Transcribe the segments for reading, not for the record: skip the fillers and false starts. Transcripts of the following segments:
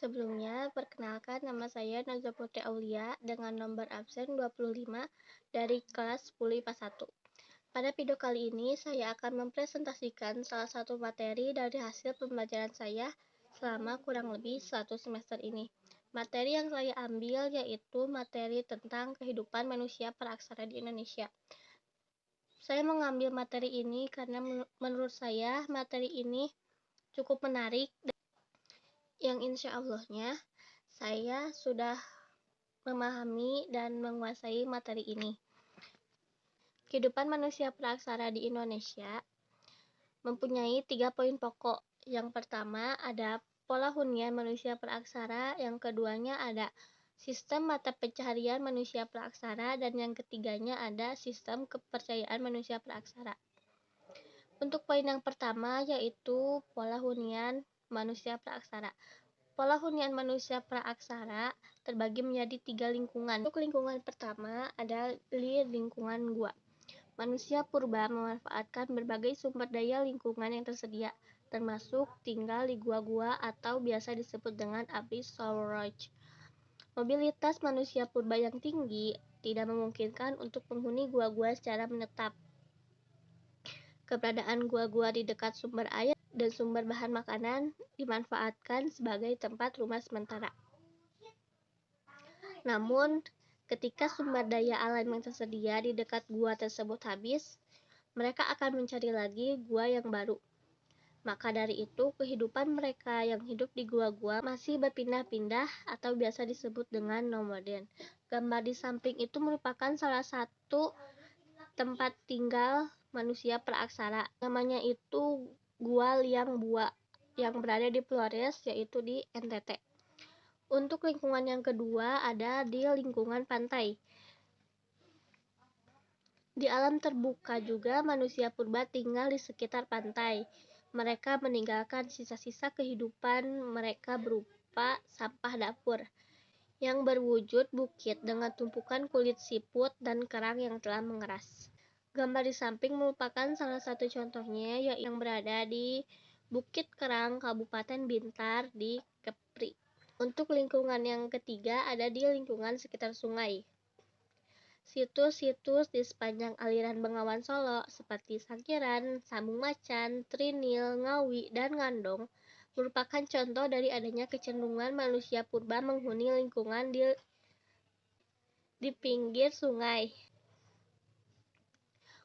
Sebelumnya, perkenalkan nama saya Najwa Putri Aulia dengan nomor absen 25 dari kelas 10 IPA 1. Pada video kali ini, saya akan mempresentasikan salah satu materi dari hasil pembelajaran saya selama kurang lebih 1 semester ini. Materi yang saya ambil yaitu materi tentang kehidupan manusia praksara di Indonesia. Saya mengambil materi ini karena menurut saya materi ini cukup menarik, yang insya Allahnya saya sudah memahami dan menguasai materi ini. Kehidupan manusia praksara di Indonesia mempunyai 3 poin pokok. Yang pertama ada pola hunian manusia praksara, yang keduanya ada sistem mata pencaharian manusia praksara, dan yang ketiganya ada sistem kepercayaan manusia praksara. Untuk poin yang pertama yaitu pola hunian manusia praksara. Pola hunian manusia praaksara terbagi menjadi 3 lingkungan. Untuk lingkungan pertama ada lingkungan gua. Manusia purba memanfaatkan berbagai sumber daya lingkungan yang tersedia, termasuk tinggal di gua-gua atau biasa disebut dengan abyss storage. Mobilitas manusia purba yang tinggi tidak memungkinkan untuk penghuni gua-gua secara menetap. Keberadaan gua-gua di dekat sumber air dan sumber bahan makanan dimanfaatkan sebagai tempat rumah sementara. Namun, ketika sumber daya alam yang tersedia di dekat gua tersebut habis, mereka akan mencari lagi gua yang baru. Maka dari itu, kehidupan mereka yang hidup di gua-gua masih berpindah-pindah atau biasa disebut dengan nomaden. Gambar di samping itu merupakan salah satu tempat tinggal manusia praaksara. Namanya itu Gua Liang Bua yang berada di Flores, yaitu di NTT. Untuk lingkungan yang kedua ada di lingkungan pantai. Di alam terbuka juga manusia purba tinggal di sekitar pantai. Mereka meninggalkan sisa-sisa kehidupan mereka berupa sampah dapur yang berwujud bukit dengan tumpukan kulit siput dan kerang yang telah mengeras. Gambar di samping merupakan salah satu contohnya, yaitu yang berada di Bukit Kerang, Kabupaten Bintar di Kepri. Untuk lingkungan yang ketiga ada di lingkungan sekitar sungai. Situs-situs di sepanjang aliran Bengawan Solo seperti Sangiran, Sambung Macan, Trinil, Ngawi, dan Ngandong merupakan contoh dari adanya kecenderungan manusia purba menghuni lingkungan di pinggir sungai.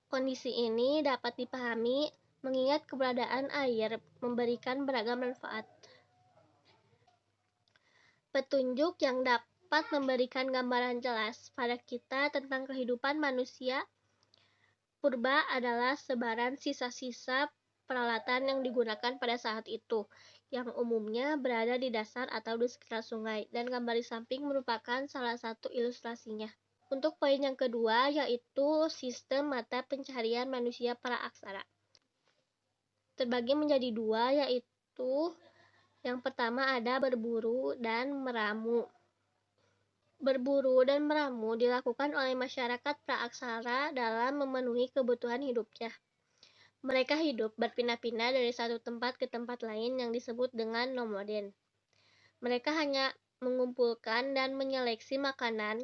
Kondisi ini dapat dipahami mengingat keberadaan air memberikan beragam manfaat. Petunjuk yang dapat memberikan gambaran jelas pada kita tentang kehidupan manusia purba adalah sebaran sisa-sisa peralatan yang digunakan pada saat itu, yang umumnya berada di dasar atau di sekitar sungai, dan gambar di samping merupakan salah satu ilustrasinya. Untuk poin yang kedua yaitu sistem mata pencaharian manusia praaksara. Terbagi menjadi 2, yaitu yang pertama ada berburu dan meramu. Berburu dan meramu dilakukan oleh masyarakat praaksara dalam memenuhi kebutuhan hidupnya. Mereka hidup berpindah-pindah dari satu tempat ke tempat lain yang disebut dengan nomaden. Mereka hanya mengumpulkan dan menyeleksi makanan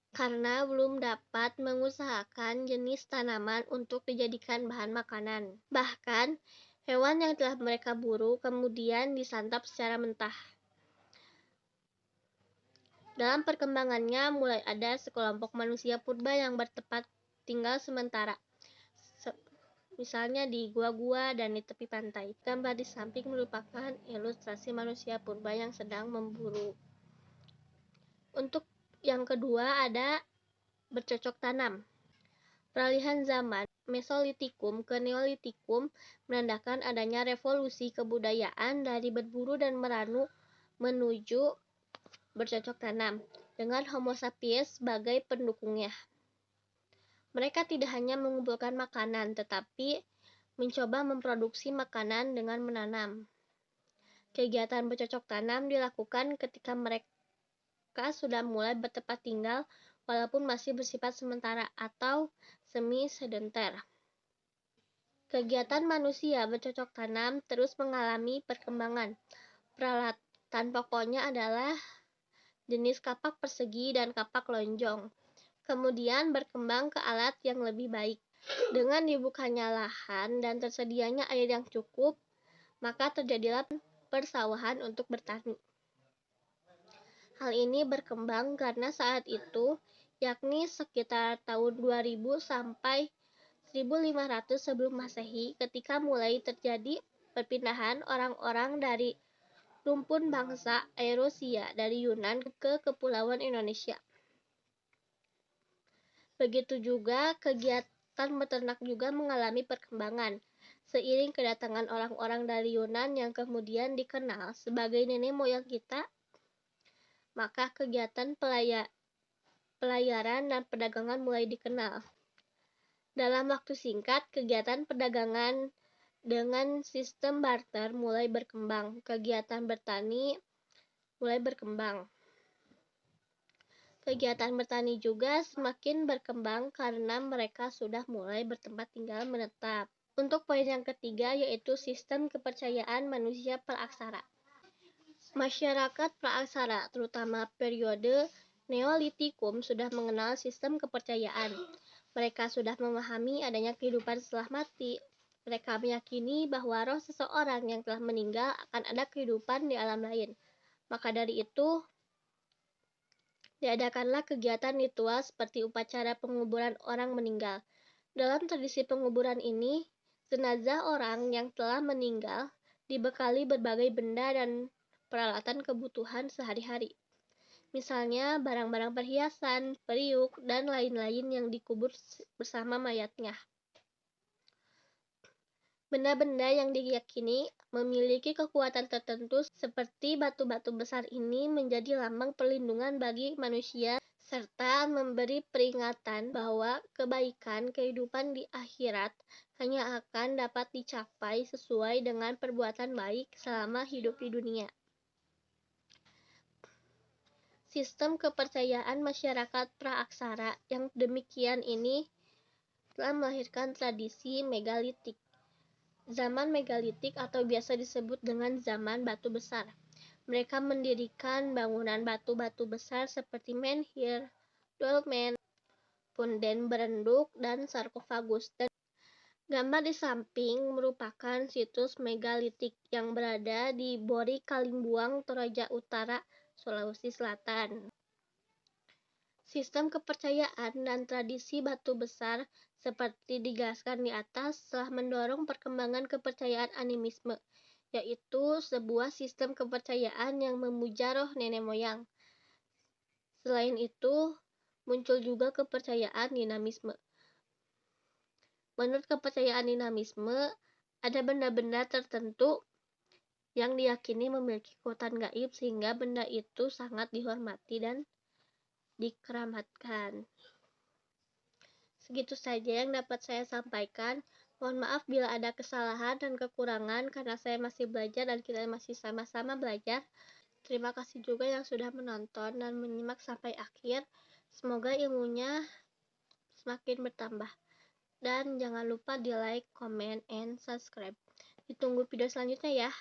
karena belum dapat mengusahakan jenis tanaman untuk dijadikan bahan makanan. Bahkan, hewan yang telah mereka buru kemudian disantap secara mentah. Dalam perkembangannya mulai ada sekelompok manusia purba yang bertempat tinggal sementara, misalnya di gua-gua dan di tepi pantai. Gambar di samping merupakan ilustrasi manusia purba yang sedang memburu. Untuk yang kedua ada bercocok tanam. Peralihan zaman Mesolitikum ke Neolitikum menandakan adanya revolusi kebudayaan dari berburu dan meramu menuju bercocok tanam dengan Homo sapiens sebagai pendukungnya. Mereka tidak hanya mengumpulkan makanan, tetapi mencoba memproduksi makanan dengan menanam. Kegiatan bercocok tanam dilakukan ketika mereka sudah mulai bertempat tinggal walaupun masih bersifat sementara atau semi-sedenter. Kegiatan manusia bercocok tanam terus mengalami perkembangan. Kegiatan pokoknya adalah jenis kapak persegi dan kapak lonjong. Kemudian berkembang ke alat yang lebih baik. Dengan dibukanya lahan dan tersedianya air yang cukup, maka terjadilah persawahan untuk bertani. Hal ini berkembang karena saat itu, yakni sekitar tahun 2000 sampai 1500 sebelum Masehi, ketika mulai terjadi perpindahan orang-orang dari rumpun bangsa Erosia dari Yunan ke Kepulauan Indonesia. Begitu juga kegiatan beternak juga mengalami perkembangan. Seiring kedatangan orang-orang dari Yunan yang kemudian dikenal sebagai nenek moyang kita, maka kegiatan pelayaran dan perdagangan mulai dikenal. Dalam waktu singkat, kegiatan perdagangan dengan sistem barter mulai berkembang. Kegiatan bertani mulai berkembang. Kegiatan bertani juga semakin berkembang karena mereka sudah mulai bertempat tinggal menetap. Untuk poin yang ketiga, yaitu sistem kepercayaan manusia praaksara. Masyarakat praaksara, terutama periode Neolitikum, sudah mengenal sistem kepercayaan. Mereka sudah memahami adanya kehidupan setelah mati. Mereka meyakini bahwa roh seseorang yang telah meninggal akan ada kehidupan di alam lain. Maka dari itu, diadakanlah kegiatan ritual seperti upacara penguburan orang meninggal. Dalam tradisi penguburan ini, jenazah orang yang telah meninggal dibekali berbagai benda dan peralatan kebutuhan sehari-hari. Misalnya barang-barang perhiasan, periuk, dan lain-lain yang dikubur bersama mayatnya. Benda-benda yang diyakini memiliki kekuatan tertentu seperti batu-batu besar ini menjadi lambang perlindungan bagi manusia serta memberi peringatan bahwa kebaikan kehidupan di akhirat hanya akan dapat dicapai sesuai dengan perbuatan baik selama hidup di dunia. Sistem kepercayaan masyarakat praaksara yang demikian ini telah melahirkan tradisi megalitik. Zaman megalitik atau biasa disebut dengan zaman batu besar. Mereka mendirikan bangunan batu-batu besar seperti menhir, dolmen, punden berenduk, dan sarkofagus. Dan gambar di samping merupakan situs megalitik yang berada di Bori Kalimbuang, Toraja Utara, Sulawesi Selatan. Sistem kepercayaan dan tradisi batu besar seperti dijelaskan di atas telah mendorong perkembangan kepercayaan animisme, yaitu sebuah sistem kepercayaan yang memuja roh nenek moyang. Selain itu, muncul juga kepercayaan dinamisme. Menurut kepercayaan dinamisme, ada benda-benda tertentu yang diyakini memiliki kekuatan gaib sehingga benda itu sangat dihormati dan dikeramatkan. Segitu saja yang dapat saya sampaikan. Mohon maaf bila ada kesalahan dan kekurangan karena saya masih belajar dan kita masih sama-sama belajar. Terima kasih juga yang sudah menonton dan menyimak sampai akhir. Semoga ilmunya semakin bertambah. Dan jangan lupa di like, comment, and subscribe. Ditunggu video selanjutnya ya.